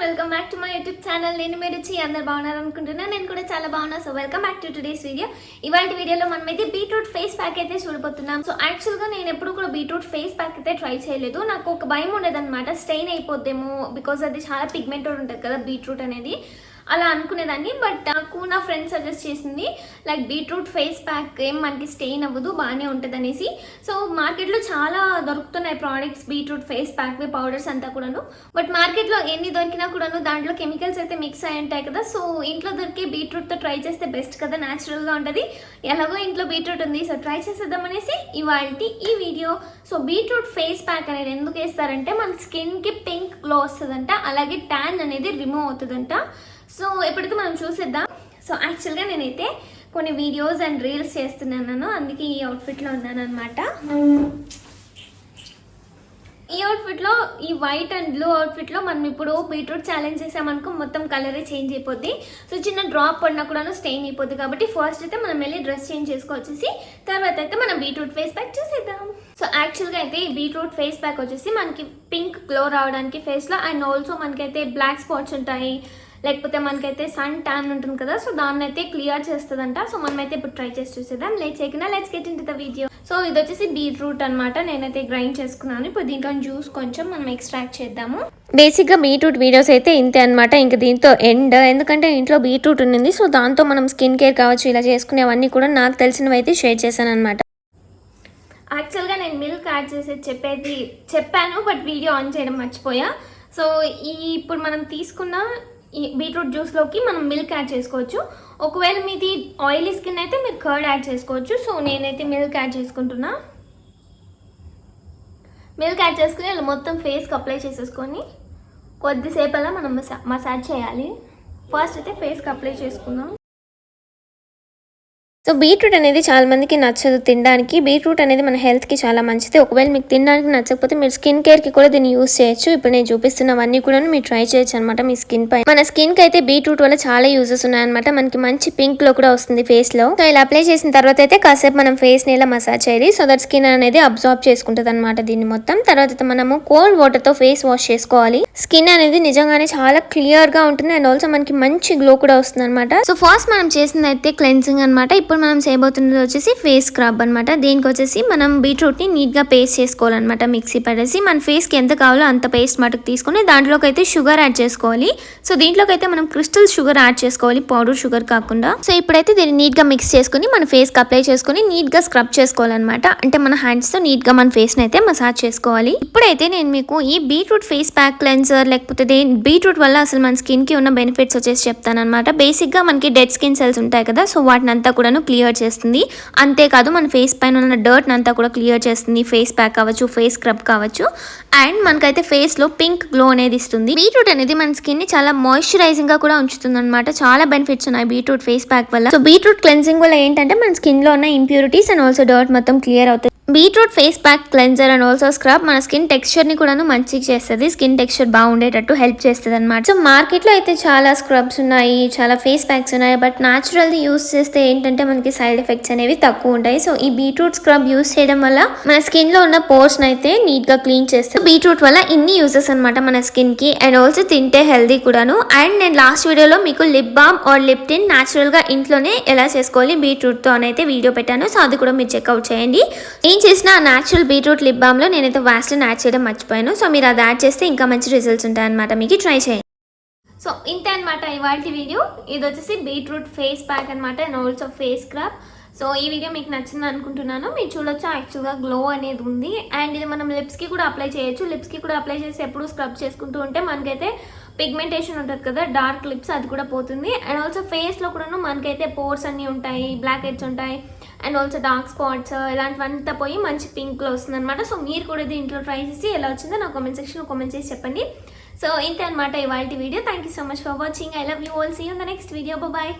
everyone, welcome back to my YouTube channel. నేను మీ రుచి అందరు బాగున్నారు అనుకుంటున్నాను. నేను కూడా చాలా బాగున్నా. So welcome back to today's video. ఇవాళ వీడియోలో మనం అయితే బీట్రూట్ ఫేస్ ప్యాక్ అయితే చూడబోతున్నాం. సో యాక్చువల్గా నేను ఎప్పుడు కూడా బీట్రూట్ ఫేస్ ప్యాక్ అయితే ట్రై చేయలేదు. నాకు ఒక భయం ఉండేదన్నమాట, స్టెయిన్ అయిపోద్దేమో, బికాజ్ అది చాలా పిగ్మెంటెడ్ ఉంటుంది కదా బీట్రూట్ అనేది, అలా అనుకునేదాన్ని. బట్ నాకు నా ఫ్రెండ్ సజెస్ట్ చేసింది లైక్ బీట్రూట్ ఫేస్ ప్యాక్ ఏం మనకి స్టెయిన్ అవ్వదు, బాగానే ఉంటుంది అనేసి. సో మార్కెట్లో చాలా దొరుకుతున్నాయి products, beetroot face pack powders అంతా కూడాను. బట్ మార్కెట్లో ఎన్ని దొరికినా కూడాను దాంట్లో కెమికల్స్ అయితే మిక్స్ అయి ఉంటాయి కదా. సో ఇంట్లో దొరికే బీట్రూట్తో ట్రై చేస్తే బెస్ట్ కదా, న్యాచురల్గా ఉంటుంది. ఎలాగో ఇంట్లో బీట్రూట్ ఉంది, సో ట్రై చేసేద్దాం అనేసి ఇవాళ ఈ video. So beetroot face pack అనేది ఎందుకు వేస్తారంటే మన స్కిన్కి పింక్ గ్లో వస్తుందంట, అలాగే ట్యాన్ అనేది రిమూవ్ అవుతుందంట. సో ఎప్పుడైతే మనం చూసేద్దాం. సో యాక్చువల్గా నేనైతే కొన్ని వీడియోస్ అండ్ రీల్స్ చేస్తున్నాను, అందుకే ఈ అవుట్ఫిట్లో ఉన్నాను అనమాట. ఈ అవుట్ఫిట్లో, ఈ వైట్ అండ్ బ్లూ అవుట్ఫిట్లో మనం ఇప్పుడు బీట్రూట్ ఛాలెంజ్ చేసామనుకో మొత్తం కలరే చేంజ్ అయిపోద్ది. సో చిన్న డ్రాప్ పడినా కూడా స్టెయిన్ అయిపోద్ది. కాబట్టి ఫస్ట్ అయితే మనం వెళ్ళి డ్రెస్ చేంజ్ చేసుకోవచ్చేసి తర్వాత అయితే మనం బీట్రూట్ ఫేస్ ప్యాక్ చేసేద్దాం. సో యాక్చువల్గా అయితే ఈ బీట్రూట్ ఫేస్ ప్యాక్ వచ్చేసి మనకి పింక్ గ్లో రావడానికి ఫేస్లో, అండ్ ఆల్సో మనకైతే బ్లాక్ స్పాట్స్ ఉంటాయి, లేకపోతే మనకైతే సన్ ట్యాన్ ఉంటుంది కదా, సో దాన్ని అయితే క్లియర్ చేస్తుందంట. సో మనమైతే ఇప్పుడు ట్రై చేసి చూసేద్దాం. లేట్ చేయకుండా let's get into the video. So ఇది వచ్చేసి బీట్రూట్ అనమాట, నేనైతే గ్రైండ్ చేసుకున్నాను. ఇప్పుడు దీంట్లో జ్యూస్ కొంచెం మనం ఎక్స్ట్రాక్ట్ చేద్దాము. బేసిక్గా బీట్రూట్ వీడియోస్ అయితే ఇంతే అనమాట, ఇంకా దీంతో ఎండ్. ఎందుకంటే ఇంట్లో బీట్రూట్ ఉంది, సో దాంతో మనం స్కిన్ కేర్ కావచ్చు ఇలా చేసుకునేవన్నీ కూడా నాకు తెలిసినవి అయితే షేర్ చేశాను అనమాట. యాక్చువల్గా నేను మిల్క్ యాడ్ చేసేది చెప్పాను, బట్ వీడియో ఆన్ చేయడం మర్చిపోయా. సో ఇప్పుడు మనం తీసుకున్న ఈ బీట్రూట్ జ్యూస్లోకి మనం మిల్క్ యాడ్ చేసుకోవచ్చు. ఒకవేళ మీది ఆయిలీ స్కిన్ అయితే మీరు కర్డ్ యాడ్ చేసుకోవచ్చు. సో నేనైతే మిల్క్ యాడ్ చేసుకుంటున్నా. మిల్క్ యాడ్ చేసుకుని అలా మొత్తం ఫేస్కి అప్లై చేసేసుకొని కొద్దిసేపు అలా మనం మసాజ్ చేయాలి. ఫస్ట్ అయితే ఫేస్కి అప్లై చేసుకుందాం. సో బీట్రూట్ అనేది చాలా మందికి నచ్చదు తినడానికి. బీట్రూట్ అనేది మన హెల్త్కి చాలా మంచిది. ఒకవేళ మీకు తినడానికి నచ్చకపోతే మీరు స్కిన్ కేర్కి కూడా దీన్ని యూస్ చేయొచ్చు. ఇప్పుడు నేను చూపిస్తున్నవన్నీ కూడా మీరు ట్రై చేయొచ్చు అనమాట మీ స్కిన్ పై. మన స్కిన్కి అయితే బీట్రూట్ వల్ల చాలా యూజెస్ ఉన్నాయన్నమాట. మనకి మంచి పింక్ లో కూడా వస్తుంది ఫేస్ లో. సో ఇలా అప్లై చేసిన తర్వాత అయితే కాసేపు మనం ఫేస్ ని ఇలా మసాజ్ చేయాలి, సో దట్ స్కిన్ అనేది అబ్జార్బ్ చేసుకుంటుంది అనమాట దీన్ని మొత్తం. తర్వాత మనము కోల్డ్ వాటర్ తో ఫేస్ వాష్ చేసుకోవాలి. స్కిన్ అనేది నిజంగానే చాలా క్లియర్ గా ఉంటుంది, అండ్ ఆల్సో మనకి మంచి గ్లో కూడా వస్తుంది అనమాట. సో ఫస్ట్ మనం చేసింది అయితే క్లెన్సింగ్ అనమాట. ఇప్పుడు మనం చేయబోతున్నది వచ్చేసి ఫేస్ స్క్రబ్ అనమాట. దీనికి వచ్చేసి మనం బీట్రూట్ ని నీట్ గా పేస్ట్ చేసుకోవాలన్నమాట. మిక్సీ పడేసి మన ఫేస్ కి ఎంత కావాలో అంత పేస్ట్ మటుకు తీసుకుని దాంట్లోకి అయితే షుగర్ యాడ్ చేసుకోవాలి. సో దీంట్లోకి అయితే మనం క్రిస్టల్ షుగర్ యాడ్ చేసుకోవాలి, పౌడర్ షుగర్ కాకుండా. సో ఇప్పుడైతే దీన్ని నీట్ గా మిక్స్ చేసుకుని మన ఫేస్ కి అప్లై చేసుకుని నీట్ గా స్క్రబ్ చేసుకోవాలన్నమాట. అంటే మన హ్యాండ్స్ తో నీట్ గా మన ఫేస్ ని అయితే మసాజ్ చేసుకోవాలి. ఇప్పుడైతే నేను మీకు ఈ బీట్రూట్ ఫేస్ ప్యాక్ క్లెన్సర్ లేకపోతే బీట్రూట్ వల్ల అసలు మన స్కిన్ కి ఉన్న బెనిఫిట్స్ వచ్చేసి చెప్తాను అనమాట. బేసిక్ గా మనకి డెడ్ స్కిన్ సెల్స్ ఉంటాయి కదా, సో వాటిని అంతా కూడా క్లియర్ చేస్తుంది. అంతేకాదు మన ఫేస్ పైన ఉన్న డర్ట్ అంతా కూడా క్లియర్ చేస్తుంది. ఫేస్ ప్యాక్ కావచ్చు, ఫేస్ స్క్రబ్ కావచ్చు, అండ్ మనకైతే ఫేస్ లో పింక్ గ్లో అనేది ఇస్తుంది. బీట్రూట్ అనేది మన స్కిన్ ని చాలా మాయిశ్చరైజింగ్ గా కూడా ఉంచుతుంది అనమాట. చాలా బెనిఫిట్స్ ఉన్నాయి బీట్రూట్ ఫేస్ ప్యాక్ వల్ల. సో బీట్రూట్ క్లెన్సింగ్ వల్ల ఏంటంటే మన స్కిన్ లో ఉన్న ఇంప్యూరిటీస్ అండ్ ఆల్సో డర్ట్ మొత్తం క్లియర్ అవుతుంది. Beetroot face pack cleanser and also scrub మన స్కిన్ టెక్స్చర్ ని కూడా మంచిగా చేస్తుంది, స్కిన్ టెక్స్చర్ బాగుండేటట్టు హెల్ప్ చేస్తుంది అనమాట. సో మార్కెట్ లో అయితే చాలా స్క్రబ్స్ ఉన్నాయి, చాలా ఫేస్ ప్యాక్స్ ఉన్నాయి, బట్ న్యాచురల్ యూస్ చేస్తే ఏంటంటే మనకి సైడ్ ఎఫెక్ట్స్ అనేవి తక్కువ ఉంటాయి. సో ఈ బీట్రూట్ స్క్రబ్ యూస్ చేయడం వల్ల మన స్కిన్ లో ఉన్న పోర్స్ అయితే నీట్ గా క్లీన్ చేస్తుంది. బీట్రూట్ వల్ల ఇన్ని యూజెస్ అనమాట మన స్కిన్ కి, అండ్ ఆల్సో తింటే హెల్దీ కూడాను. అండ్ నేను లాస్ట్ వీడియోలో మీకు lip balm or lip tint natural గా ఇంట్లోనే ఎలా చేసుకోవాలి బీట్రూట్ తో అని అయితే వీడియో పెట్టాను. సో అది కూడా మీరు చెక్అవుట్ చేయండి. చేసిన న్యాచురల్ బీట్రూట్ లిప్ బామ్ లో నేనైతే వాస్లిన్ యాడ్ చేయడం మర్చిపోయాను. సో మీరు అది యాడ్ చేస్తే ఇంకా మంచి రిజల్ట్స్ ఉంటాయన్నమాట, మీకు ట్రై చేయండి. సో ఇంతే అనమాట ఇవాళ వీడియో. ఇది వచ్చేసి బీట్రూట్ ఫేస్ ప్యాక్ అనమాట, and also face scrub. So ఈ వీడియో మీకు నచ్చింది అనుకుంటున్నాను. మీరు చూడొచ్చు యాక్చువల్గా గ్లో అనేది ఉంది, అండ్ ఇది మనం లిప్స్కి కూడా అప్లై చేయొచ్చు. లిప్స్కి కూడా అప్లై చేసి ఎప్పుడు స్క్రబ్ చేసుకుంటూ ఉంటే మనకైతే పిగ్మెంటేషన్ ఉంటుంది కదా, డార్క్ లిప్స్, అది కూడా పోతుంది. అండ్ ఆల్సో ఫేస్లో కూడా మనకైతే పోర్స్ అన్నీ ఉంటాయి, బ్లాక్ హెడ్స్ ఉంటాయి, అండ్ ఆల్సో డార్క్ స్పాట్స్ ఇలాంటివంతా పోయి మంచి పింక్లో వస్తుంది అనమాట. సో మీరు కూడా దీంట్లో ట్రై చేసి ఎలా వచ్చిందో నా కామెంట్ సెక్షన్లో కామెంట్ చేసి చెప్పండి. సో ఇంతే అనమాట ఇవాళ video. Thank you so much for watching. I love you all. See you in the next video. Bye.